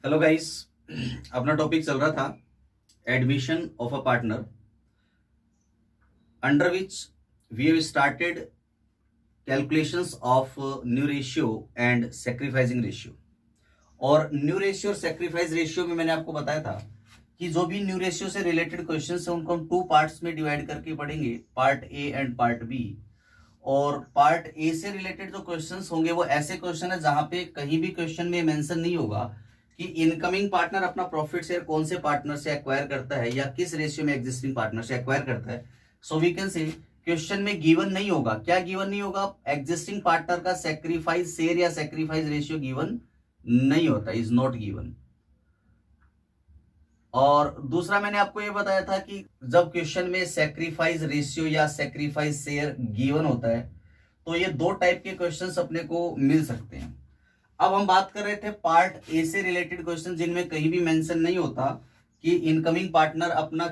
Hello guys. अपना topic चल रहा था admission of a partner under which we have started calculations of new ratio and sacrificing ratio. और new ratio और sacrifice ratio में मैंने आपको बताया था कि जो भी न्यू रेशियो से रिलेटेड क्वेश्चंस है उनको हम टू पार्ट्स में डिवाइड करके पढ़ेंगे, part A and part B. और पार्ट ए से रिलेटेड जो क्वेश्चंस होंगे वो ऐसे क्वेश्चन है जहां पे कहीं भी क्वेश्चन में मेंशन नहीं होगा कि इनकमिंग पार्टनर अपना प्रॉफिट शेयर कौन से पार्टनर से एक्वायर करता है या किस रेशियो में एग्जिस्टिंग पार्टनर से एक्वायर करता है। So we can say question में गिवन नहीं होगा। क्या गिवन नहीं होगा? एग्जिस्टिंग पार्टनर का सेक्रीफाइस शेयर या सेक्रीफाइस रेशियो गिवन नहीं होता, इज नॉट गिवन। और दूसरा मैंने आपको ये बताया था कि जब क्वेश्चन में सेक्रीफाइस रेशियो या सेक्रीफाइस शेयर गिवन होता है तो ये दो टाइप के क्वेश्चंस अपने को मिल सकते हैं। अब हम बात कर रहे थे पार्ट ए से रिलेटेड क्वेश्चन जिनमें कहीं भी मेंशन नहीं होता कि इनकमिंग पार्टनर अपना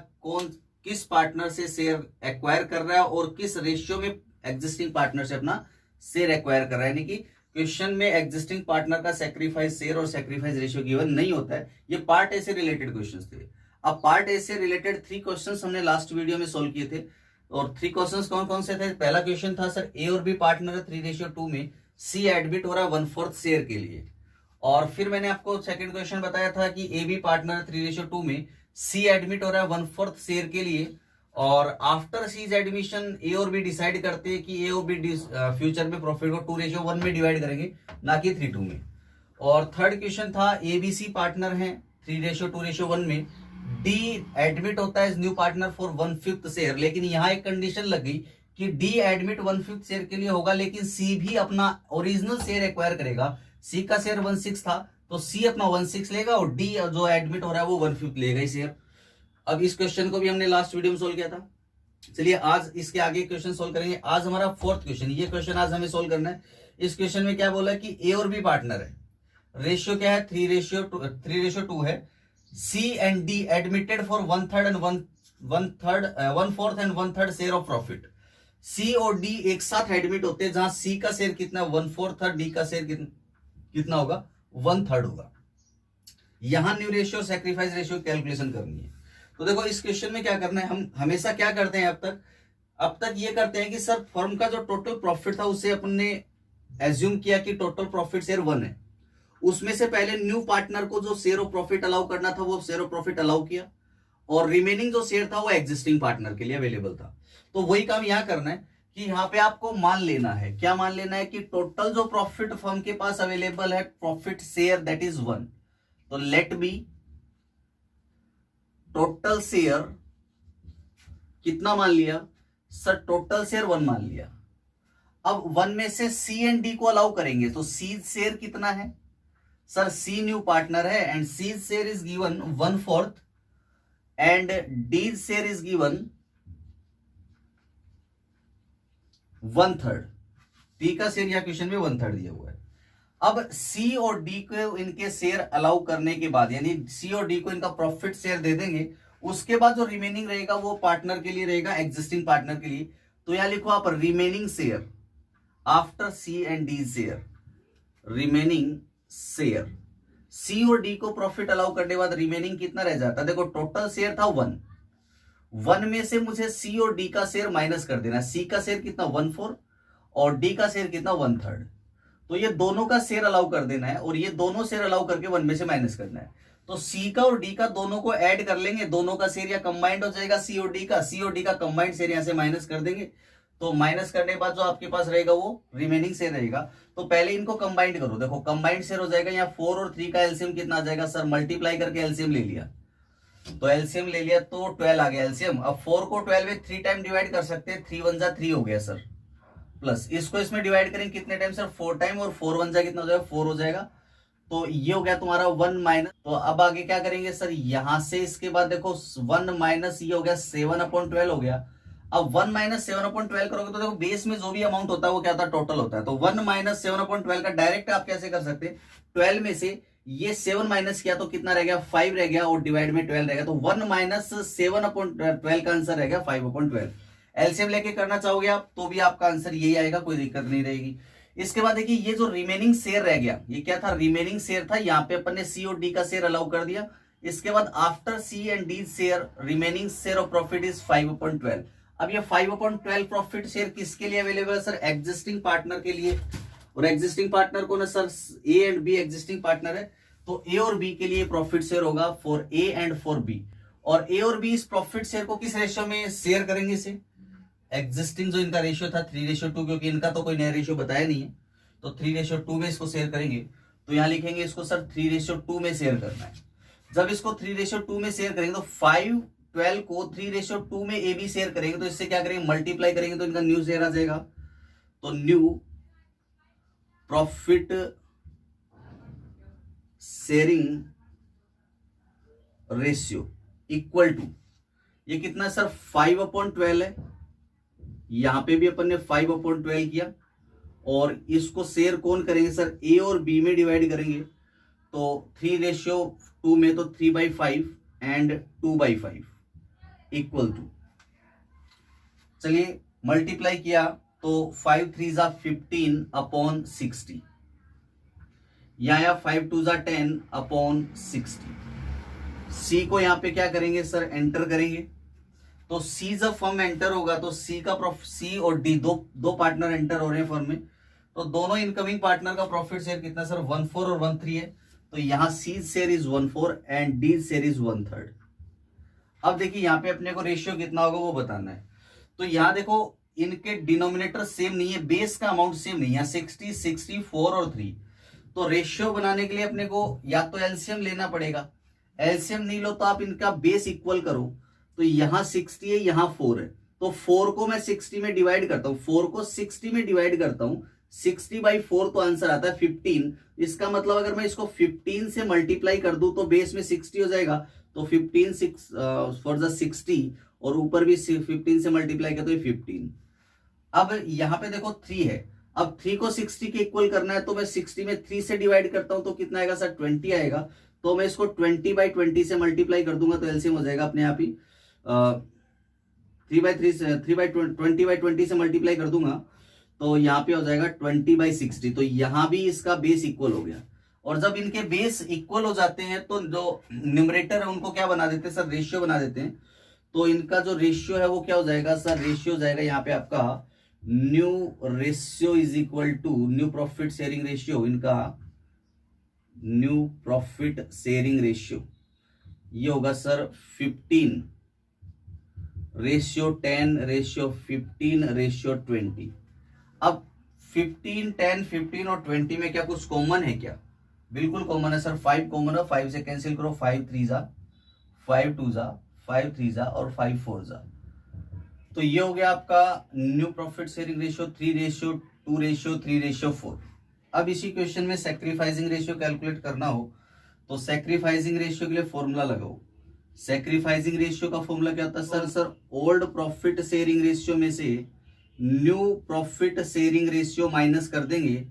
किस पार्टनर से शेयर एक्वायर कर रहा है और किस रेशियो में एग्जिस्टिंग पार्टनर से अपना शेयर एक्वायर कर रहा है। यानी कि क्वेश्चन में एग्जिस्टिंग पार्टनर का सेक्रीफाइस शेयर और सेक्रीफाइस रेशियो गिवन नहीं होता है। ये पार्ट ए से रिलेटेड क्वेश्चंस थे। अब पार्ट ए से रिलेटेड 3 क्वेश्चंस हमने लास्ट वीडियो में सोल्व किए थे। और 3 क्वेश्चंस कौन कौन से थे? पहला क्वेश्चन था सर ए और बी पार्टनर है 3:2 में, सी एडमिट हो रहा है 1/4 शेयर के लिए। और फिर मैंने आपको सेकंड क्वेश्चन बताया था कि ए बी पार्टनर है 3:2 में, सी एडमिट हो रहा है 1/4 शेयर के लिए। और आफ्टर सीज एडमिशन ए और बी डिसाइड करते हैं कि ए और बी फ्यूचर में प्रॉफिट को 2:1 में डिवाइड करेंगे, ना कि 3:2 में। और थर्ड क्वेश्चन था ए बी सी पार्टनर है 3:2:1 में, डी एडमिट होता है न्यू पार्टनर फॉर 1/5 शेयर। लेकिन यहाँ एक कंडीशन लग गई कि डी एडमिट 1/5 शेयर के लिए होगा लेकिन सी भी अपना ओरिजिनल शेयर एक्वायर करेगा। सी का शेयर 1/6 था तो सी अपना 1/6 लेगा और डी जो एडमिट हो रहा है वो 1/5 लेगा शेयर। अब इस क्वेश्चन को भी हमने लास्ट वीडियो में सोल्व किया था। चलिए आज इसके आगे क्वेश्चन सोल्व करेंगे। आज हमारा फोर्थ क्वेश्चन, ये क्वेश्चन आज हमें सोल्व करना है। इस क्वेश्चन में क्या बोला कि ए और बी पार्टनर है, रेशियो क्या है 3:2 है। C and D admitted for 1/3 and 1/4 and 1/3 share of profit. C और डी एक साथ एडमिट होते हैं जहां सी का शेयर कितना 1/4 था, डी का शेयर कितना होगा 1/3 होगा। यहां new ratio sacrifice ratio calculation करनी है। तो देखो इस क्वेश्चन में क्या करना है, हम हमेशा क्या करते हैं अब तक ये करते हैं कि सर फर्म का जो टोटल प्रॉफिट था उसे अपने एज्यूम किया कि टोटल प्रॉफिट शेयर 1 है। उसमें से पहले न्यू पार्टनर को जो शेयर ऑफ प्रॉफिट अलाउ करना था वो शेयर ऑफ प्रॉफिट अलाउ किया और रिमेनिंग जो शेयर था वो एग्जिस्टिंग पार्टनर के लिए अवेलेबल था। तो वही काम यहां करना है कि यहां पे आपको मान लेना है, क्या मान लेना है कि टोटल जो प्रॉफिट फर्म के पास अवेलेबल है प्रॉफिट शेयर दैट इज 1। तो लेट बी टोटल शेयर कितना मान लिया सर? टोटल शेयर 1 मान लिया। अब 1 में से सी एंड डी को अलाउ करेंगे तो सी शेयर कितना है सर? सी न्यू पार्टनर है and C share is given 1/4 and D share is given 1/3। D का शेयर या क्वेश्चन में 1/3 दिया हुआ है। अब सी और डी को इनके शेयर अलाउ करने के बाद यानी सी और डी को इनका प्रॉफिट शेयर दे देंगे, उसके बाद जो रिमेनिंग रहेगा वो पार्टनर के लिए रहेगा, एग्जिस्टिंग पार्टनर के लिए। तो यहां लिखो आप remaining share after C and D share, remaining share C और डी को प्रॉफिट अलाउ करने के बाद रिमेनिंग कितना रह जाता है? देखो टोटल शेयर था 1 में से मुझे सी और डी का शेयर माइनस कर देना है। सी का शेयर कितना 1/4 और डी का शेयर कितना 1/3। तो ये दोनों का शेयर अलाउ कर देना है और ये दोनों शेयर अलाउ करके 1 में से माइनस करना है। तो सी का और डी का दोनों को ऐड कर लेंगे, दोनों का शेयर या कंबाइंड हो जाएगा सी और डी का कंबाइंड शेयर यहां से माइनस कर देंगे। तो माइनस करने के बाद जो आपके पास रहेगा वो रिमेनिंग शेयर रहेगा। तो पहले इनको कंबाइंड करो, देखो कंबाइंड शेयर हो जाएगा यहाँ 4 और 3 का एलसीएम कितना आ जाएगा सर? मल्टीप्लाई करके एलसीएम ले लिया तो एलसीएम ले लिया तो 12 आ गया एलसीएम। अब 4 को 12 में 3 टाइम डिवाइड कर सकते हैं, 3 1 जा 3 हो गया सर, प्लस इसको इसमें डिवाइड करेंगे कितने टाइम सर? 4 टाइम और 4 1 जा कितना हो जाएगा? 4 हो जाएगा। तो ये हो गया तुम्हारा 1 माइनस। तो अब आगे क्या करेंगे सर? यहां से इसके बाद देखो 1 माइनस ये हो गया 7/12 हो गया। अब 1 माइनस 7/12 करोगे तो देखो बेस में जो भी अमाउंट होता है वो क्या होता है? टोटल होता है। तो 1 माइनस 7/12 का डायरेक्ट आप कैसे कर सकते हैं? 12 में से ये 7 माइनस किया तो कितना रह गया? 5 रह गया और डिवाइड में 12 रह गया। तो 1 माइनस 7/12 का आंसर रह गया 5/12। एलसीएम लेके करना चाहोगे आप तो भी आपका आंसर यही आएगा, कोई दिक्कत नहीं रहेगी। इसके बाद देखिए ये जो रिमेनिंग शेयर रह गया, ये क्या था, रिमेनिंग शेयर था, यहाँ पे अपन ने सी और डी का शेयर अलाउ कर दिया। इसके बाद after C and D share remaining share of profit is 5/12। अब ये 5/12 प्रॉफिट शेयर किसके लिए अवेलेबल है सर, एग्जिस्टिंग पार्टनर के लिए। और एग्जिस्टिंग पार्टनर कौन है sir, A and B existing partner है, तो ए और बी के लिए प्रॉफिट शेयर होगा for A and for B. और ए और बी इस प्रॉफिट शेयर को किस रेशियो में शेयर करेंगे, इसे एग्जिस्टिंग जो इनका रेशियो था 3:2, क्योंकि इनका तो कोई नया रेशियो बताया नहीं है, तो 3:2 में इसको शेयर करेंगे। तो यहां लिखेंगे इसको सर 3:2 में शेयर करना है। जब इसको 3:2 में शेयर करेंगे तो 5/12 को 3:2 में ए बी शेयर करेंगे, तो इससे क्या करेंगे, मल्टीप्लाई करेंगे, तो इनका न्यू शेयर आ जाएगा। तो new profit sharing ratio equal to, ये कितना सर 5/12 है, यहां पे भी अपन ने 5/12 किया, और इसको शेयर कौन करेंगे सर, ए और बी में डिवाइड करेंगे, तो 3:2 में तो 3/5 एंड 2/5 इक्वल टू, चलिए मल्टीप्लाई किया तो 5 3 जा 15/60, या 5 2 जा 10/60। सी को यहां पे क्या करेंगे सर, एंटर करेंगे, तो सी जब फर्म एंटर होगा तो सी का सी और डी दो पार्टनर एंटर हो रहे हैं फर्म में, तो दोनों इनकमिंग पार्टनर का प्रॉफिट शेयर कितना सर 1/4 और 1/3 है, तो यहां C share is 1/4 and D share is 1/3। अब देखिए यहां पे अपने को रेशियो कितना होगा वो बताना है। तो यहां देखो इनके डिनोमिनेटर सेम नहीं है, बेस का अमाउंट सेम नहीं है, 60 64 और 3। तो रेशियो बनाने के लिए अपने को या तो एलसीएम लेना पड़ेगा, एलसीएम नहीं लो तो आप इनका बेस इक्वल करो, तो यहां 60 है, यहां 4 है, तो 4 को मैं 60 में डिवाइड करता हूं, 4 को 60 में डिवाइड करता हूं, 60/4 तो आंसर आता है 15। इसका मतलब अगर मैं इसको 15 से मल्टीप्लाई कर दूं तो बेस में 60 हो जाएगा, तो 15 6 फॉर द 60, और ऊपर भी 15 से मल्टीप्लाई कर तो 15। अब यहां पे देखो 3 है, अब 3 को 60 के इक्वल करना है, तो मैं 60 में 3 से डिवाइड करता हूं तो कितना आएगा सर 20 आएगा, तो मैं इसको 20/20 से मल्टीप्लाई कर दूंगा तो एलसीएम हो जाएगा अपने आप ही 20/20 से मल्टीप्लाई कर दूंगा तो यहाँ पे हो जाएगा 20/60, तो यहाँ भी इसका बेस इक्वल हो गया। और जब इनके बेस इक्वल हो जाते हैं तो जो न्यूमरेटर है उनको क्या बना देते हैं सर, रेशियो बना देते हैं, तो इनका जो रेशियो है वो क्या हो जाएगा सर, रेशियो हो जाएगा यहाँ पे आपका new ratio is equal to new profit sharing ratio, इनका न्यू प्रॉफिट शेयरिंग रेशियो ये होगा सर 15:10:15:20। अब 15 10 15 और 20 में क्या कुछ कॉमन है क्या, बिल्कुल कॉमन है सर, 5 कॉमन है, 5 से कैंसिल करो, 5 3 जा 5 2 जा 5 3 जा और 5 4 जा, तो ये हो गया आपका न्यू प्रॉफिट शेयरिंग रेशियो 3:2 3:4। अब इसी क्वेश्चन में सैक्रिफाइसिंग रेशियो कैलकुलेट करना हो तो सैक्रिफाइसिंग रेशियो के लिए फॉर्मूला लगाओ। सैक्रिफाइसिंग रेशियो का फॉर्मूला क्या होता है sir old profit sharing ratio में से new profit sharing ratio minus कर देंगे।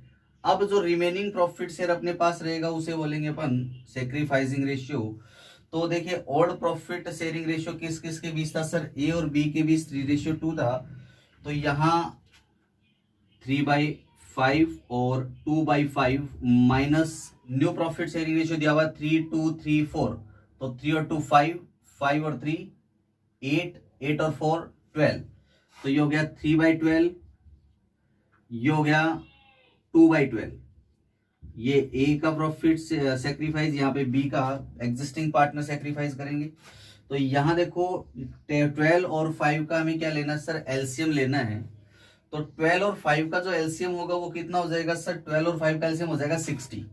अब जो रिमेनिंग प्रॉफिट शेयर अपने पास रहेगा उसे बोलेंगे अपन सैक्रिफाइसिंग रेशियो। तो देखिए ओल्ड प्रॉफिट शेयरिंग रेशियो किस किस के बीच था सर, ए और बी के बीच 3:2 था, तो यहाँ 3/5 और 2/5 minus new profit sharing ratio दिया हुआ 3 2 3 4, तो 3 और 2 5, 5 और 3 8, 8 और 4 12, तो ये हो गया 3/12, ये हो गया 2/12। ये ए का प्रॉफिट सेक्रीफाइस, यहाँ पे बी का एग्जिस्टिंग पार्टनर सेक्रीफाइस करेंगे। तो यहाँ देखो 12 और 5 का हमें क्या लेना है सर, एलसीएम लेना है। तो 12 और 5 का जो एलसीएम होगा वो कितना हो जाएगा सर, 12 और 5 का एलसीएम हो जाएगा 60।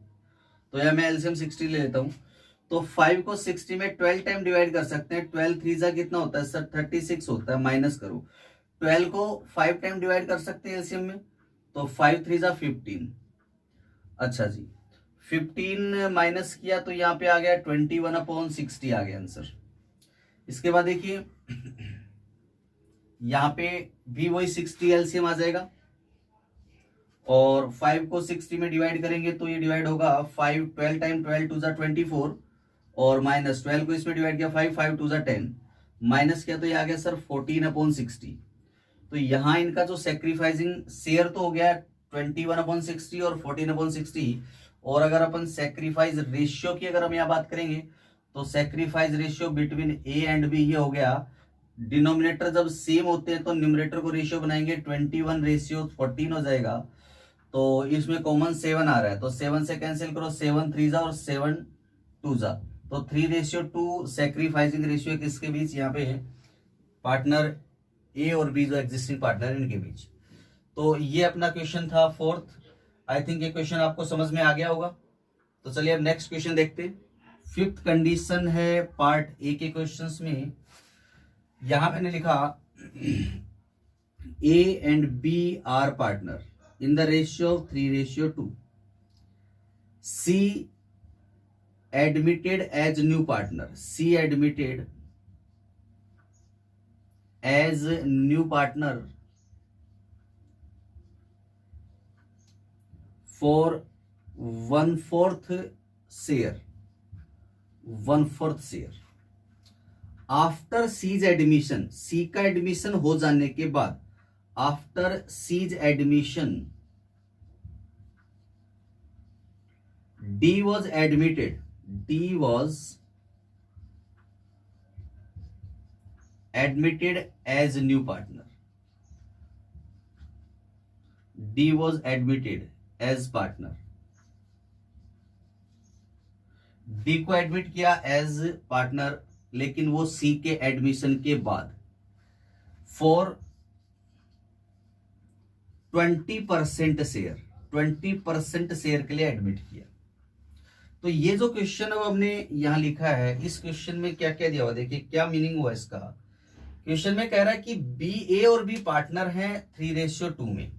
तो यहाँ मैं एलसीएम 60 ले लेता हूँ। तो 5 को 60 में 12 टाइम डिवाइड कर सकते हैं, 12 3 जा कितना होता है सर 36 होता है, माइनस करो। 12 को 5 टाइम डिवाइड कर सकते हैं एलसीएम में, तो 5 3 जा 15। अच्छा जी 15 माइनस किया तो यहाँ पे आ गया 21/60 आ गया आंसर। इसके बाद देखिए यहाँ पे भी वही 60 एलसीएम आ जाएगा और 5 को 60 में डिवाइड करेंगे तो ये डिवाइड होगा 5 12 टाइम 12 2 जा 24 और माइनस 12 को इसमें डिवाइड किया 5 5 2 जा 10 माइनस किया तो ये आ गया सर 14/60। तो यहाँ इनका जो सेक्रीफाइसिंग शेयर तो हो गया 21/60 और 14/60। और अगर अपन सेक्रीफाइस रेशियो की अगर हम यहाँ बात करेंगे तो sacrifice ratio between A and B ये हो गया। डिनोमिनेटर जब सेम होते हैं तो न्यूमरेटर को रेशियो बनाएंगे, 21/14 हो जाएगा। तो इसमें कॉमन 7 आ रहा है तो 7 से कैंसिल करो, 7 3 जा और 7 2 जा, तो 3:2 सेक्रीफाइसिंग रेशियो किसके बीच, यहाँ पे पार्टनर ए और बी जो एग्जिस्टिंग पार्टनर इनके बीच। तो ये अपना क्वेश्चन था फोर्थ। आई थिंक ये क्वेश्चन आपको समझ में आ गया होगा। तो चलिए अब नेक्स्ट क्वेश्चन देखते हैं। फिफ्थ कंडीशन है पार्ट ए के क्वेश्चंस में। यहां मैंने लिखा A and B are partner in the ratio of 3:2। C admitted as new partner, C admitted as new partner for 1/4 share, 1/4 share after C's admission. C का admission हो जाने के बाद, after C's admission D was admitted, D was admitted as a new partner, D was admitted as partner, D को admit किया as partner, लेकिन वो C के एडमिशन के बाद फॉर 20% शेयर, 20% शेयर के लिए एडमिट किया। तो ये जो क्वेश्चन अब हमने यहां लिखा है, इस क्वेश्चन में क्या क्या दिया हुआ, देखिए क्या मीनिंग हुआ इसका। क्वेश्चन में कह रहा है कि बी, ए और बी पार्टनर हैं 3:2 में,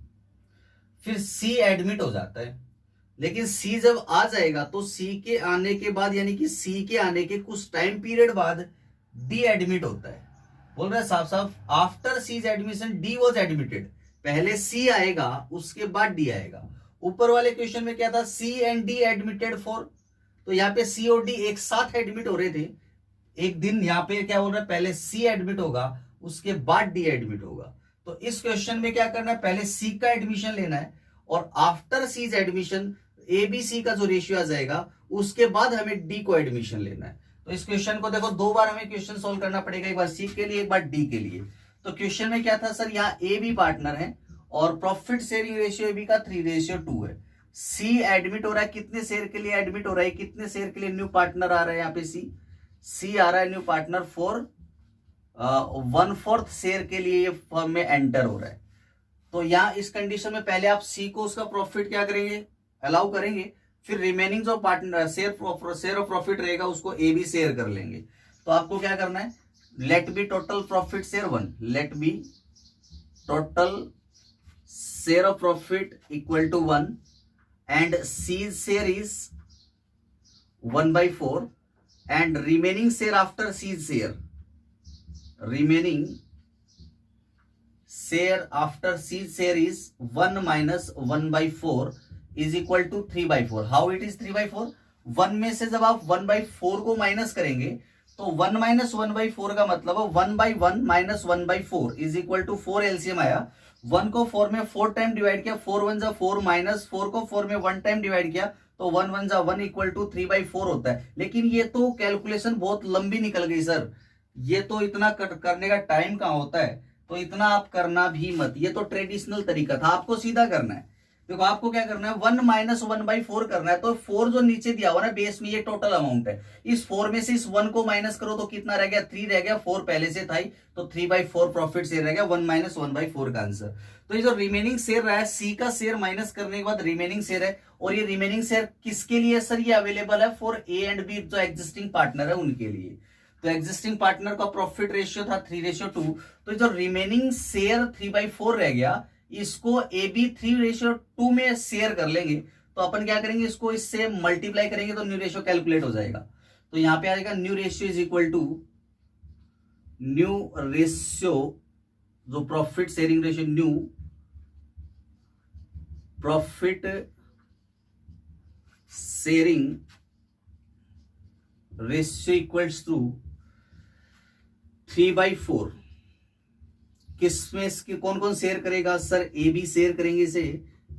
फिर सी एडमिट हो जाता है, लेकिन सी जब आ जाएगा तो सी के आने के बाद, यानी कि सी के आने के कुछ टाइम पीरियड बाद डी एडमिट होता है। बोल रहा है साफ साफ, after C's admission D was admitted, पहले सी आएगा उसके बाद डी आएगा। ऊपर वाले क्वेश्चन में क्या था, सी एंड डी एडमिटेड फॉर, तो यहाँ पे सी और डी एक साथ एडमिट हो रहे थे एक दिन। यहाँ पे क्या बोल रहा है, पहले सी एडमिट होगा उसके बाद डी एडमिट होगा। तो इस क्वेश्चन में क्या करना है, पहले सी का एडमिशन लेना है और after C's admission A B C का जो रेशियो आ जाएगा उसके बाद हमें डी को एडमिशन लेना है। तो इस क्वेश्चन को देखो दो बार हमें क्वेश्चन सोल्व करना पड़ेगा, एक बार सी के लिए एक बार डी के लिए। तो क्वेश्चन में क्या था सर, यहाँ ए बी पार्टनर है और profit sharing ratio A B का 3:2 है। सी एडमिट हो रहा है, कितने शेयर के लिए एडमिट हो रहा है, कितने शेयर के लिए न्यू पार्टनर आ रहा है, यहाँ पे सी आ रहा है न्यू पार्टनर फॉर 1/4 शेयर के लिए ये फर्म में एंटर हो रहा है। तो यहाँ इस कंडीशन में पहले आप सी को उसका प्रॉफिट क्या करेंगे, अलाउ करेंगे, फिर रिमेनिंग जो पार्टनर शेयर ऑफ प्रॉफिट रहेगा उसको ए बी शेयर कर लेंगे। तो आपको क्या करना है, let be total profit share 1, let be total share of profit equal to 1 and C's share is 1/4 and remaining share after C's share, remaining share after C's share is 1 minus 1/4 is equal to 3/4। How it is 3/4? 1 में से जब आप 1/4 को minus करेंगे तो 1 minus 1/4 का मतलब है 1/1 minus 1/4 is equal to 4 LCM आया। 1 को 4 में 4 टाइम डिवाइड किया, 4 1 जा 4 माइनस 4 को 4 में 1 टाइम डिवाइड किया तो 1 1 जा 1 इक्वल टू 3/4 होता है। लेकिन ये तो कैलकुलेशन बहुत लंबी निकल गई सर, ये तो इतना करने का टाइम कहाँ होता है, तो इतना आप करना भी मत, ये तो ट्रेडिशनल तरीका था, आपको सीधा करना है। देखो आपको क्या करना है, 1 minus 1/4 करना है। तो 4 जो नीचे दिया हुआ ना बेस में, ये टोटल अमाउंट है। इस 4 में से इस 1 को माइनस करो तो कितना रह गया, 3 रह गया, 4 पहले से था ही, तो 3/4 प्रॉफिट शेयर रह गया, 1 minus 1/4 का आंसर। तो ये जो रिमेनिंग शेयर रहा है, सी का शेयर माइनस करने के बाद रिमेनिंग शेयर है, और ये रिमेनिंग शेयर किसके लिए सर, ये अवेलेबल है फॉर ए एंड बी जो एग्जिस्टिंग पार्टनर है उनके लिए। तो एग्जिस्टिंग पार्टनर का प्रॉफिट रेशियो था 3:2, तो जो रिमेनिंग शेयर 3/4 रह गया इसको ए बी 3:2 में शेयर कर लेंगे। तो अपन क्या करेंगे, इसको इससे मल्टीप्लाई करेंगे तो न्यू रेशियो कैलकुलेट हो जाएगा। तो यहां पे आएगा new ratio is equal to new ratio, जो profit sharing ratio, new profit sharing ratio equals to 3/4। किसमें इसके कौन कौन शेयर करेगा सर, ए बी शेयर करेंगे इसे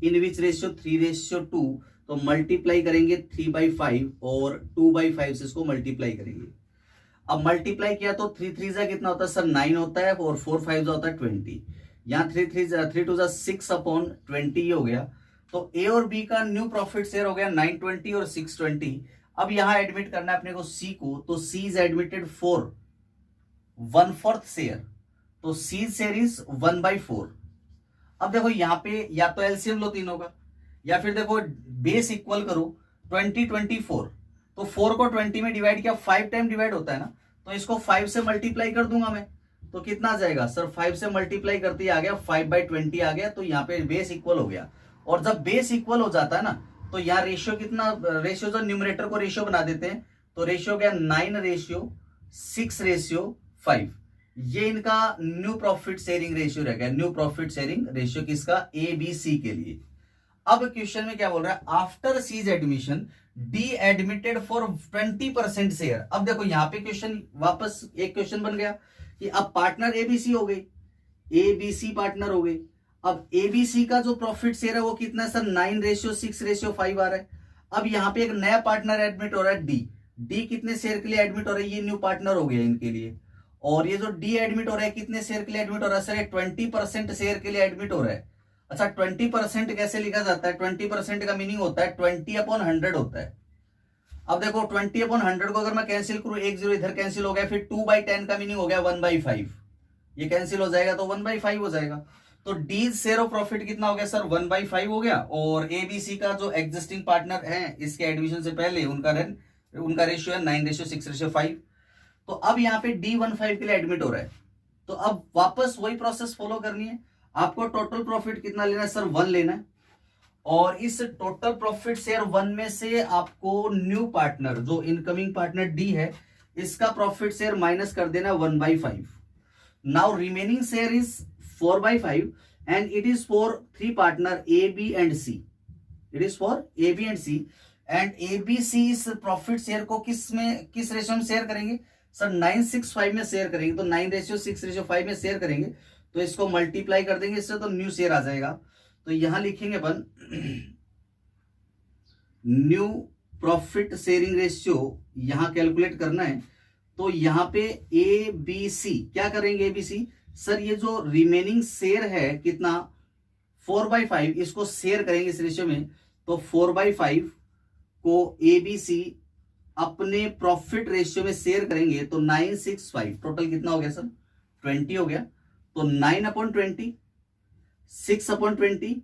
इन विच रेशियो 3:2, तो मल्टीप्लाई करेंगे 3/5 और 2/5 से इसको मल्टीप्लाई करेंगे। अब मल्टीप्लाई किया तो 3 3 जा कितना होता है सर 9 होता है और 4 5 जा होता है 20। यहाँ 3 2 जा 6/20 हो गया। तो ए और बी का न्यू प्रॉफिट शेयर हो गया 920 और 620। अब यहां एडमिट करना है अपने को सी को, तो सी इज एडमिटेड फॉर 1/4 शेयर, तो सी शेयर इज 1/4। अब देखो यहाँ पे या तो एलसीएम लो तीनों का, या फिर देखो बेस इक्वल करो 20/24, तो 4 को 20 में डिवाइड किया 5 टाइम डिवाइड होता है ना, तो इसको 5 से मल्टीप्लाई कर दूंगा मैं, तो कितना आ जाएगा सर 5 से मल्टीप्लाई करते ही आ गया 5/20 आ गया। तो यहाँ पे बेस इक्वल हो गया, और जब बेस इक्वल हो जाता है ना तो यहाँ रेशियो कितना, रेशियो जो न्यूमरेटर को रेशियो बना देते हैं, तो रेशियो गया 9:6:5। ये इनका न्यू प्रॉफिट शेयरिंग रेशियो रह गया, न्यू प्रॉफिट शेयरिंग रेशियो किसका, ए बी सी के लिए। अब क्वेश्चन में क्या बोल रहा है, after C's admission D admitted for 20% share. अब देखो यहाँ पे क्वेश्चन वापस एक क्वेश्चन बन गया कि अब पार्टनर एबीसी हो गई, एबीसी पार्टनर हो गई। अब एबीसी का जो प्रॉफिट शेयर है वो कितना है सर 9:6:5 आ रहा है। अब यहाँ पे एक नया पार्टनर एडमिट हो रहा है डी, डी कितने शेयर के लिए एडमिट हो रहा है, ये न्यू पार्टनर हो गया इनके लिए। और ये जो डी एडमिट हो रहा है कितने शेयर के लिए एडमिट हो रहा है सर, 20% शेयर के लिए एडमिट हो रहा है। अच्छा 20% कैसे लिखा जाता है, 20% का मीनिंग होता है 20/100 होता है। अब देखो 20/100 को अगर मैं कैंसिल करूं, 1 0 इधर कैंसिल हो गया, फिर 2/10 का मीनिंग हो गया 1/5, ये कैंसिल हो जाएगा तो 1/5 हो जाएगा। तो डी शेयर ऑफ प्रॉफिट कितना हो गया सर 1/5 हो गया। और एबीसी का जो एग्जिस्टिंग पार्टनर है इसके एडमिशन से पहले उनका रेशियो है 9:6:5। तो अब यहाँ पे डी 15 के लिए एडमिट हो रहा है, तो अब वापस वही प्रोसेस फॉलो करनी है। आपको टोटल प्रॉफिट कितना लेना है सर 1 लेना है, और इस टोटल प्रॉफिट शेयर 1 में से आपको न्यू पार्टनर जो इनकमिंग पार्टनर डी है इसका प्रॉफिट शेयर माइनस कर देना 1/5। Now remaining share is 4/5 and it is for 3 partner A B and C, it is for A B and C. And A B C इस profit share को किस ratio में share करेंगे sir 9:6:5 में share करेंगे, तो 9:6:5 में शेयर करेंगे, तो इसको मल्टीप्लाई कर देंगे इससे, तो न्यू शेयर आ जाएगा। तो यहां लिखेंगे अपन न्यू प्रॉफिट शेयरिंग रेशियो यहां कैलकुलेट करना है। तो यहां पे ए बी सी क्या करेंगे, ए बी सी सर ये जो रिमेनिंग शेयर है कितना 4/5, इसको शेयर करेंगे इस रेशियो में, तो 4/5 को ए बी सी अपने प्रॉफिट रेशियो में शेयर करेंगे, तो 9:6:5 टोटल कितना हो गया सर 20 हो गया। तो 9/20, 6/20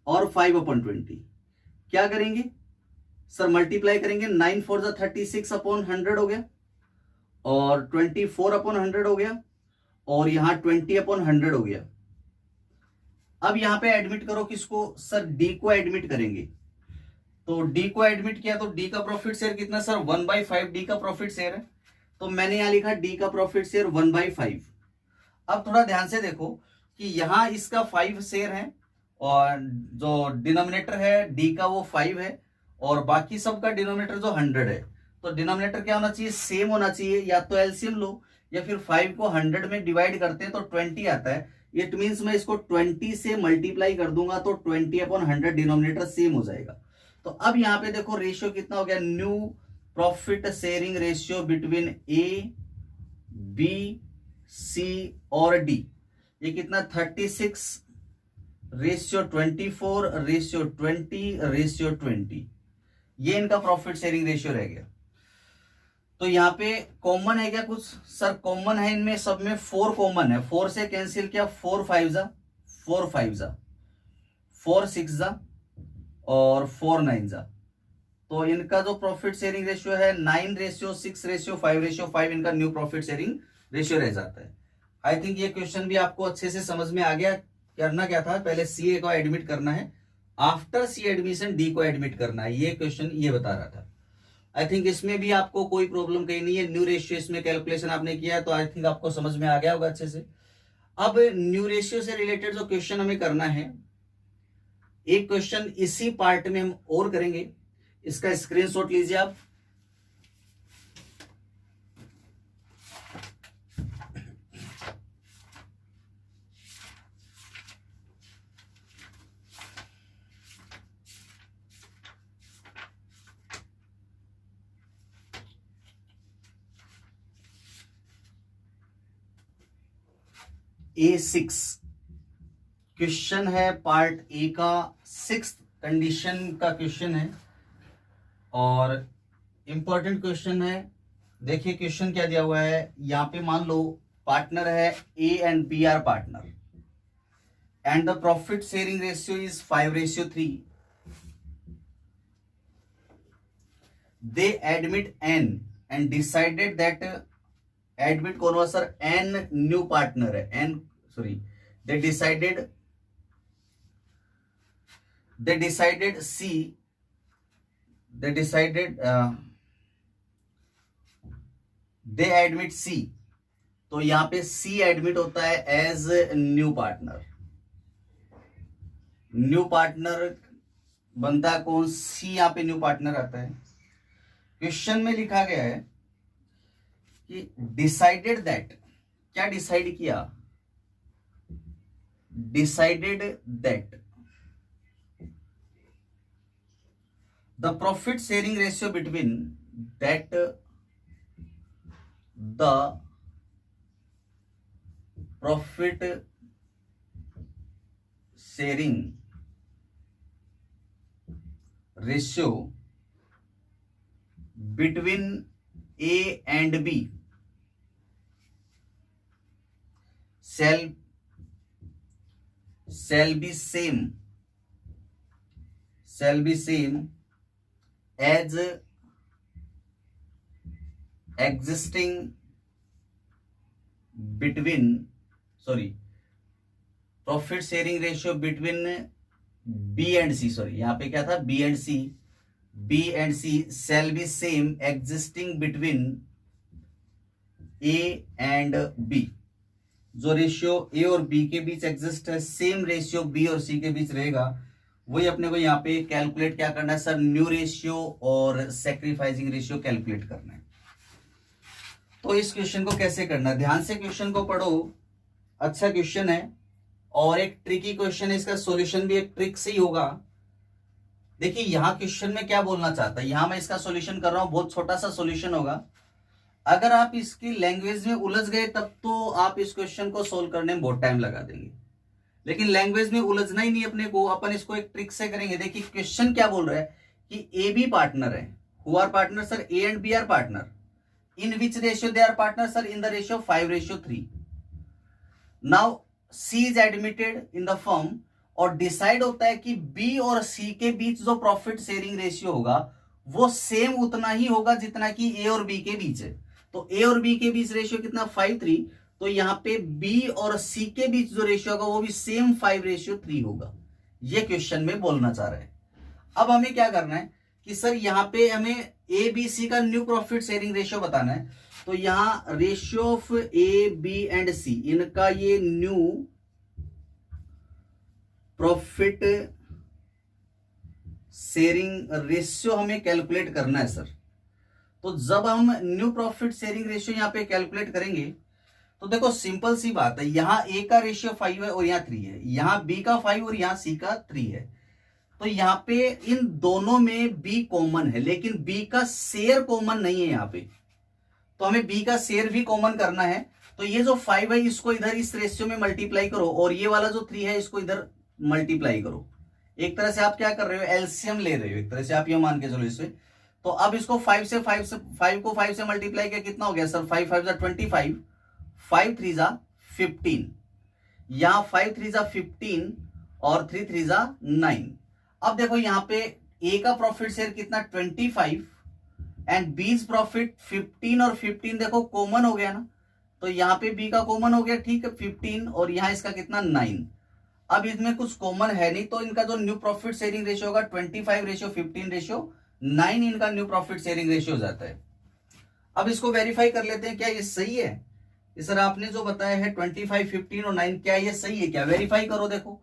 और 5/20 क्या करेंगे सर मल्टीप्लाई करेंगे, 9 4 जा 36/100 हो गया, और 24/100 हो गया, और यहां 20/100 हो गया। अब यहां पे एडमिट करो किसको सर, डी को एडमिट करेंगे। तो डी को एडमिट किया तो डी का प्रॉफिट शेयर कितना सर 1/5 डी का प्रॉफिट शेयर है, तो मैंने यहां लिखा डी का प्रॉफिट शेयर 1/5। अब थोड़ा ध्यान से देखो कि यहां इसका 5 शेयर है, और जो डिनोमिनेटर है डी का वो 5 है, और बाकी सबका डिनोमिनेटर जो 100 है। तो डिनोमिनेटर क्या होना चाहिए, सेम होना चाहिए, या तो एलसीएम लो, या फिर 5 को 100 में डिवाइड करते हैं तो 20 आता है। इट मीन्स मैं इसको 20 से मल्टीप्लाई कर दूंगा तो 20/100 डिनोमिनेटर सेम हो जाएगा। तो अब यहां पे देखो रेशियो कितना हो गया, new profit sharing ratio between A B C और डी, ये कितना 36:24:20:20, ये इनका प्रॉफिट शेयरिंग रेशियो रह गया। तो यहाँ पे कॉमन है क्या कुछ सर, कॉमन है इनमें सब में 4 कॉमन है, 4 से कैंसिल किया 4 5 जा 4 5 जा 4 6 जा और 4 9 जा, तो इनका जो प्रॉफिट शेयरिंग रेशियो है 9:6:5 इनका न्यू प्रॉफिट शेयरिंग रेशियो रह जाता है। आई थिंक ये क्वेश्चन भी आपको अच्छे से समझ में आ गया। करना क्या था, पहले सी को एडमिट करना है, आफ्टर सी एडमिशन डी को एडमिट करना है, ये क्वेश्चन ये बता रहा था। आई थिंक इसमें भी आपको कोई प्रॉब्लम कहीं नहीं है, न्यू रेशियो इसमें कैलकुलेशन आपने किया है तो आई थिंक आपको समझ में आ गया होगा अच्छे से। अब न्यू रेशियो से रिलेटेड जो क्वेश्चन हमें करना है, एक क्वेश्चन इसी पार्ट में हम और करेंगे, इसका स्क्रीनशॉट लीजिए आप। A6 क्वेश्चन है, पार्ट ए का 6th कंडीशन का क्वेश्चन है और इंपॉर्टेंट क्वेश्चन है। देखिए क्वेश्चन क्या दिया हुआ है यहाँ पे, मान लो पार्टनर है A and B are partner and the profit sharing ratio is 5:3। They admit N and decided that, admit कौन हुआ सर, एन न्यू पार्टनर है, N sorry, they decided C, they admit C। तो यहां पे C admit होता है as new partner. New partner बनता है कौन, C यहां पे न्यू पार्टनर आता है। क्वेश्चन में लिखा गया है कि डिसाइडेड दैट, क्या डिसाइड किया, decided that the profit sharing ratio between that the profit sharing ratio between A and B shall be same as existing between, sorry, profit sharing ratio between B and C, sorry यहां पे क्या था, B and C shall be same existing between A and B। जो ratio A और B के बीच exist है, same ratio B और सी के बीच रहेगा, वही अपने को यहाँ पे कैलकुलेट क्या करना है सर, न्यू रेशियो और सैक्रिफाइसिंग रेशियो कैलकुलेट करना है। तो इस क्वेश्चन को कैसे करना है, ध्यान से क्वेश्चन को पढ़ो, अच्छा क्वेश्चन है और एक ट्रिकी क्वेश्चन है, इसका सॉल्यूशन भी एक ट्रिक से ही होगा। देखिए यहाँ क्वेश्चन में क्या बोलना चाहता है, यहाँ मैं इसका सॉल्यूशन कर रहा हूं, बहुत छोटा सा सॉल्यूशन होगा। अगर आप इसकी लैंग्वेज में उलझ गए तब तो आप इस क्वेश्चन को सोल्व करने में बहुत टाइम लगा देंगे, लेकिन लैंग्वेज में उलझना ही नहीं अपने को, अपन इसको एक ट्रिक से करेंगे। देखिए क्वेश्चन क्या बोल रहा है कि ए बी पार्टनर है, who are partner sir, A and B are partner, in which ratio they are partner sir, in the ratio 5:3। Now C is admitted in the firm और डिसाइड होता है कि बी और सी के बीच जो profit sharing ratio होगा वो same उतना ही होगा जितना कि ए और बी के बीच है। तो ए और बी के बीच रेशियो कितना, 5:3, तो यहाँ पे बी और सी के बीच जो रेशियो होगा वो भी सेम 5:3 होगा। ये क्वेश्चन में बोलना चाह रहा है। अब हमें क्या करना है कि सर यहाँ पे हमें ए बी सी का न्यू प्रॉफिट शेयरिंग रेशियो बताना है। तो यहाँ ratio of A B and C, इनका ये न्यू प्रॉफिट शेयरिंग रेशियो हमें कैलकुलेट करना है सर। तो जब हम न्यू प्रॉफिट शेयरिंग रेशियो यहां पे कैलकुलेट करेंगे तो देखो सिंपल सी बात है, यहां ए का रेशियो 5 है और यहां 3 है, यहां बी का 5 और यहां सी का 3 है। तो यहां पे इन दोनों में बी कॉमन है, लेकिन बी का शेयर कॉमन नहीं है यहां पे, तो हमें बी का शेयर भी कॉमन करना है। तो ये जो 5 है इसको इधर इस रेशियो में मल्टीप्लाई करो और ये वाला जो 3 है इसको इधर मल्टीप्लाई करो। एक तरह से आप क्या कर रहे हो, एलसीएम ले रहे हो, एक तरह से आप ये मान के चलो इसे। तो अब इसको 5 को 5 से मल्टीप्लाई किया, कितना हो गया सर, 5 5 जा 25, 5 3 जा 15, यहां 5 3 जा 15 और 3 3 जा 9। अब देखो यहां पे ए का प्रॉफिट शेयर कितना, 25 एंड बीज प्रॉफिट 15 और 15 देखो कॉमन हो गया ना, तो यहां पे बी का कॉमन हो गया, ठीक है 15 और यहां इसका कितना 9। अब इसमें कुछ कॉमन है नहीं, तो इनका जो न्यू प्रॉफिट शेयरिंग रेशियो होगा 25:15:9 इनका न्यू प्रॉफिट शेयरिंग रेशियो हो जाता है। अब इसको वेरीफाई कर लेते हैं क्या ये सही है। सर आपने जो बताया है 25, 15 और 9, क्या ये सही है क्या, वेरीफाई करो। देखो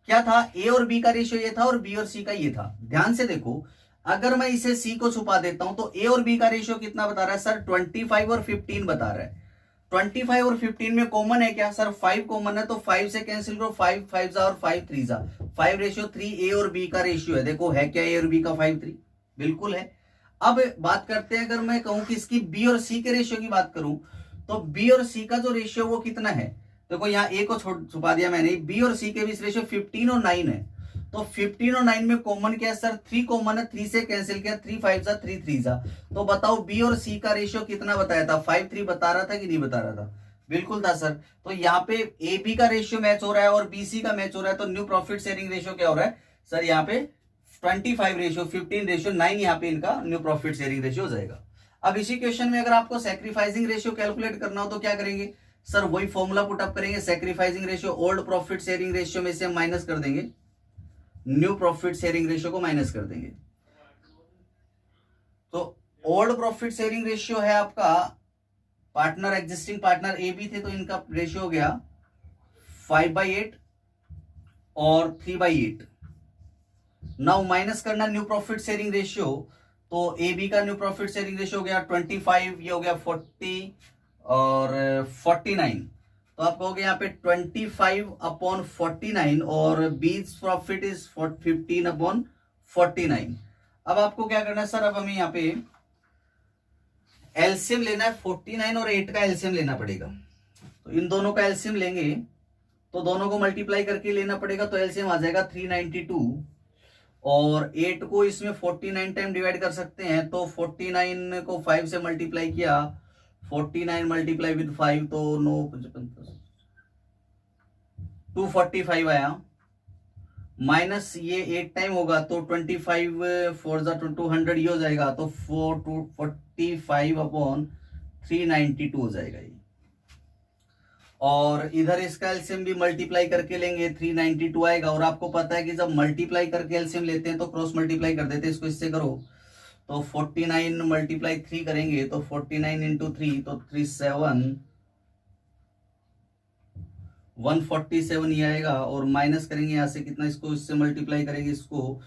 क्या था, ए और बी का रेशियो ये था और बी और सी का ये था। ध्यान से देखो, अगर मैं इसे सी को छुपा देता हूं तो ए और बी का रेशियो कितना बता रहा है सर, 25 और 15 बता रहा है। 25 और 15 में कॉमन है क्या सर, 5 कॉमन है, तो 5 से कैंसिल करो, 5 5 जा और 5 3 जा, 5:3 ए और बी का रेशियो है। देखो है क्या ए और बी का 5:3, बिल्कुल है। अब बात करते हैं, अगर मैं कहूं कि इसकी बी और सी के रेशियो की बात करूं तो बी और सी का जो रेशियो वो कितना है, देखो यहाँ ए को छुपा दिया मैंने, बी और सी के बीच रेशियो 15 और 9 है, तो 15 और 9 में कॉमन क्या है सर, 3 कॉमन है, 3 से कैंसिल किया, 3 5 जा 3 3 जा, तो बताओ बी और सी का रेशियो कितना बताया था, 5 3 बता रहा था कि नहीं बता रहा था, बिल्कुल था सर। तो यहाँ पे ए बी का रेशियो मैच हो रहा है और बी सी का मैच हो रहा है, तो न्यू प्रॉफिट शेयरिंग रेशियो क्या हो रहा है सर, यहाँ पे 25 रेशियो 15 रेशियो 9, यहाँ पे इनका न्यू प्रॉफिट शेयरिंग रेशियो हो जाएगा। अब इसी क्वेश्चन में अगर आपको सैक्रिफाइसिंग रेशियो कैलकुलेट करना हो तो क्या करेंगे सर, वही फॉर्मूला पुटअप करेंगे, sacrificing ratio old profit sharing ratio में से माइनस कर देंगे, न्यू प्रॉफिट शेयरिंग रेशियो को माइनस कर देंगे। तो ओल्ड प्रॉफिट शेयरिंग रेशियो है आपका, partner existing partner A B थे, तो इनका रेशियो हो गया 5/8 और 3/8। नाउ माइनस करना न्यू प्रॉफिट शेयरिंग रेशियो, तो ए बी का न्यू प्रॉफिट शेयरिंग रेशियो हो गया 25, ये हो गया 40 और 49, तो आप कहोगे यहाँ पे 25/49 और बीज प्रॉफिट इज 15/49। अब आपको क्या करना है सर, अब हमें यहाँ पे एलसीएम लेना है, 49 और 8 का एलसीएम लेना पड़ेगा, तो इन दोनों का एलसीएम लेंगे तो दोनों को मल्टीप्लाई करके लेना पड़ेगा, तो एलसीएम आ जाएगा 392 और 8 को इसमें 49 टाइम डिवाइड कर सकते हैं, तो 49 को 5 से मल्टीप्लाई किया, 49 मल्टीप्लाई विद 5 तो 245 आया, माइनस ये 8 टाइम होगा तो 25 4 200 ये हो जाएगा, तो 445/392 हो जाएगा ये। और इधर इसका एलसीएम भी मल्टीप्लाई करके लेंगे, 392 आएगा, और आपको पता है कि जब मल्टीप्लाई करके एलसीएम लेते हैं तो क्रॉस मल्टीप्लाई कर देते हैं, इसको इससे करो तो 49 मल्टीप्लाई 3 करेंगे तो 49 इंटू 3 तो 37 147 ये आएगा, और माइनस करेंगे यहाँ से कितना, इसको इससे मल्टीप्लाई करेंगे इसको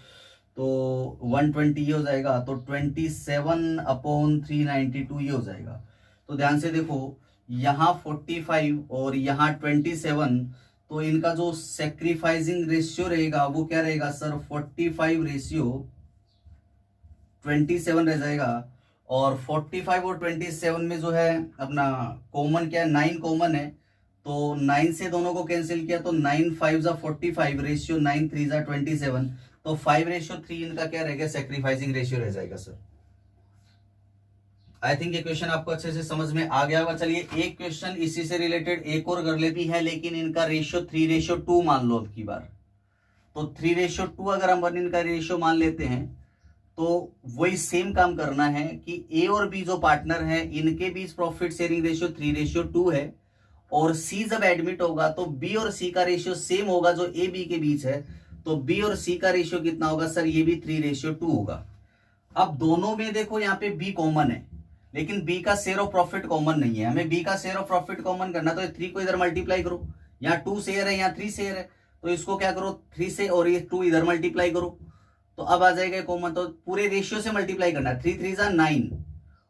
तो 120 ये हो जाएगा, तो 27/392 ये हो जाएगा। तो ध्यान से देखो यहाँ 45 और यहाँ 27, तो इनका जो सैक्रिफाइसिंग रेशियो रहेगा वो क्या रहेगा सर, 45 रेशियो 27 रह जाएगा, और 45 और 27 में जो है अपना कॉमन क्या है, 9 कॉमन है, तो 9 से दोनों को कैंसिल किया तो 9 5 जा 45 रेशियो 9 3 जा 27, तो 5/3 इनका क्या रहेगा, सैक्रिफाइसिंग रेशियो रह जाएगा सर। आई थिंक ये क्वेश्चन आपको अच्छे से समझ में आ गया होगा। चलिए एक क्वेश्चन इसी से रिलेटेड एक और कर लेती है, लेकिन इनका रेशियो 3/2 मान लो अब की बार, तो 3/2 अगर हम इनका रेशियो मान लेते हैं तो वही सेम काम करना है कि ए और बी जो पार्टनर है इनके बीच प्रॉफिट शेयरिंग रेशियो 3/2 है, और सी जब एडमिट होगा तो बी और सी का रेशियो सेम होगा जो ए बी के बीच है, तो बी और सी का रेशियो कितना होगा सर, ये भी 3/2 होगा। अब दोनों में देखो यहाँ पे बी कॉमन है, लेकिन बी का शेयर ऑफ प्रॉफिट कॉमन नहीं है, हमें बी का शेयर ऑफ प्रॉफिट कॉमन करना, तो 3 को इधर मल्टीप्लाई करो, यहाँ 2 शेयर है यहाँ 3 शेयर है, तो इसको क्या करो 3 से और ये 2 इधर मल्टीप्लाई करो, तो अब आ जाएगा कॉमन, तो पूरे रेशियो से मल्टीप्लाई करना है, 3 3 जा 9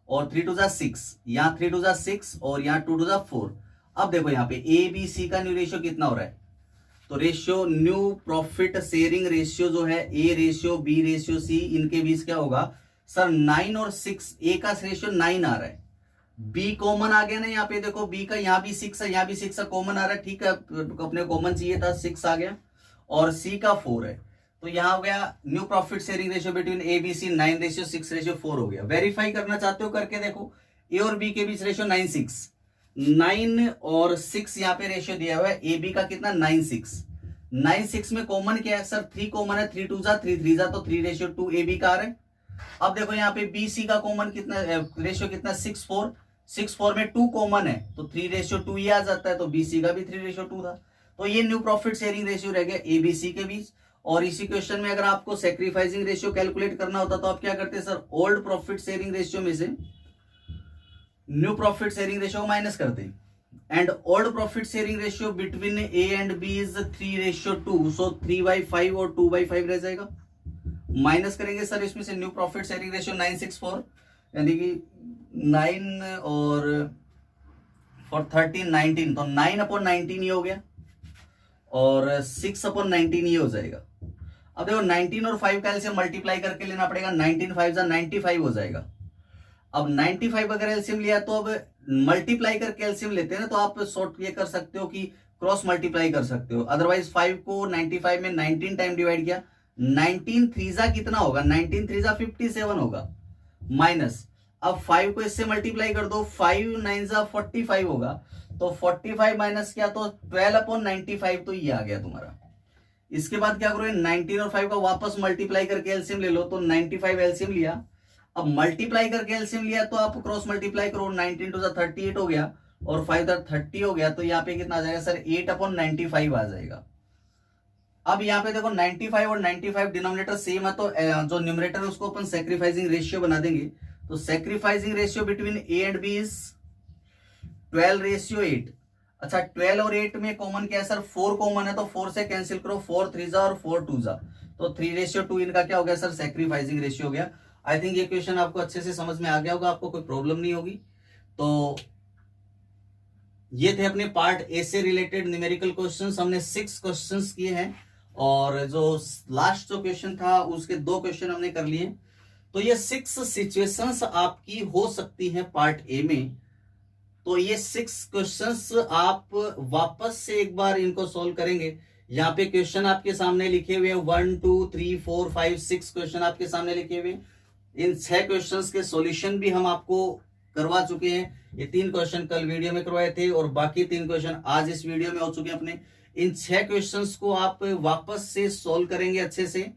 और 3 2 जा 6, यहाँ 3 2 जा 6 और यहाँ 2 2 जा 4। अब देखो यहाँ पे ए बी सी का न्यू रेशियो कितना हो रहा है, तो ratio new profit sharing ratio जो है A ratio B ratio C, इनके बीच क्या होगा सर 9 और 6, ए का रेशियो 9 आ रहा है, बी कॉमन आ गया ना, यहाँ पे देखो बी का यहाँ भी 6 है यहाँ भी 6 है, कॉमन आ रहा है, ठीक है अपने कॉमन चाहिए था 6 आ गया, और सी का 4 है, तो यहाँ हो गया new profit sharing ratio between A B C 9/6/4 हो गया। वेरीफाई करना चाहते हो करके देखो, ए और बी के बीच रेशियो 9 और 6 यहाँ पे रेशियो दिया हुआ है, ए बी का कितना 9 6 में कॉमन क्या है सर, 3 कॉमन है, 3 2 जा 3 3 जा, तो 3/2 ए बी का आ रहा है। अब देखो यहाँ पे बी सी का कॉमन कितना रेशियो कितना 6 4 में 2 कॉमन है, तो 3/2 ये आ जाता है, तो बी सी का भी 3/2 था, तो ये न्यू प्रॉफिट शेयरिंग रेशियो रह गया ए बी सी के बीच। और इसी क्वेश्चन में अगर आपको सैक्रिफाइसिंग रेशियो कैलकुलेट करना होता तो आप क्या करते sir, old profit sharing ratio में से new profit sharing ratio minus करते हैं, and old profit sharing ratio between A and B is 3/2, so 3/5 और 2/5 रह जाएगा, माइनस करेंगे सर इसमें से न्यू प्रॉफिट शेयरिंग रेशियो 9/6/4, यानी कि 9 और 13 19, तो 9/19 ये हो गया, और 6/19 ये हो जाएगा। अब देखो 19 और 5 का एलसीएम मल्टीप्लाई करके लेना पड़ेगा, 19 5 जा 95 हो जाएगा। अब 95 अगर एलसीएम लिया तो अब मल्टीप्लाई करके एलसीएम लेते हैं ना, तो आप शॉर्ट ये कर सकते हो कि क्रॉस मल्टीप्लाई कर सकते हो। अदरवाइज 5 को 95 में 19 टाइम डिवाइड किया, 19 थ्रीजा कितना होगा, 19 थ्रीजा 57 होगा, माइनस अब 5 को इससे मल्टीप्लाई कर दो, 5 9 45 होगा, तो 45 माइनस क्या, तो 12/95, तो ये आ गया तुम्हारा। इसके बाद क्या करो, 19 और 5 का वापस मल्टीप्लाई करके एलसीएम ले लो, तो 95 एलसीएम लिया। अब मल्टीप्लाई करके एलसीएम लिया तो आप क्रॉस मल्टीप्लाई करो, 19 टू 38 हो गया और 5 30 हो गया, तो यहाँ पे कितना आ जाएगा सर, 8/95 आ जाएगा। अब यहाँ पे देखो 95 और 95 डिनोमिनेटर सेम है, तो जो न्यूमरेटर है उसको अपन सैक्रिफाइसिंग रेशियो बना देंगे। तो sacrificing ratio between A and B is 12:8। अच्छा 12 और 8 में कॉमन क्या है सर, 4 कॉमन है, तो 4 से कैंसिल करो, 4 3 और 4 2, तो 3:2 इनका क्या हो गया सर, सैक्रिफाइसिंग रेशियो हो गया। आई थिंक ये क्वेश्चन आपको अच्छे से समझ में आ गया होगा, आपको कोई प्रॉब्लम नहीं होगी। तो ये थे अपने पार्ट ए से रिलेटेड न्यूमेरिकल क्वेश्चंस, हमने 6 क्वेश्चंस किए हैं और जो लास्ट जो क्वेश्चन था उसके 2 क्वेश्चन हमने कर लिए। तो ये 6 सिचुएशंस आपकी हो सकती हैं पार्ट ए में। तो ये 6 क्वेश्चंस आप वापस से एक बार इनको सॉल्व करेंगे। यहाँ पे क्वेश्चन आपके सामने लिखे हुए हैं, 1 2 3 4 5 6 क्वेश्चन आपके सामने लिखे हुए हैं। इन 6 क्वेश्चंस के सॉल्यूशन भी हम आपको करवा चुके हैं। ये 3 क्वेश्चन कल वीडियो में करवाए थे और बाकी 3 क्वेश्चन आज इस वीडियो में हो चुके हैं अपने। इन 6 क्वेश्चंस को आप वापस से सॉल्व करेंगे अच्छे से।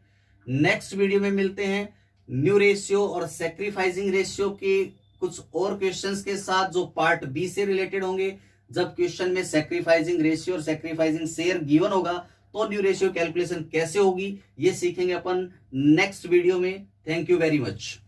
नेक्स्ट वीडियो में मिलते हैं न्यू रेशियो और सैक्रिफाइसिंग रेशियो के कुछ और क्वेश्चंस के साथ जो पार्ट बी से रिलेटेड होंगे। जब क्वेश्चन में सैक्रिफाइसिंग रेशियो और सैक्रिफाइसिंग शेयर गिवन होगा तो न्यू रेशियो कैलकुलेशन कैसे होगी ये सीखेंगे अपन नेक्स्ट वीडियो में। Thank you very much.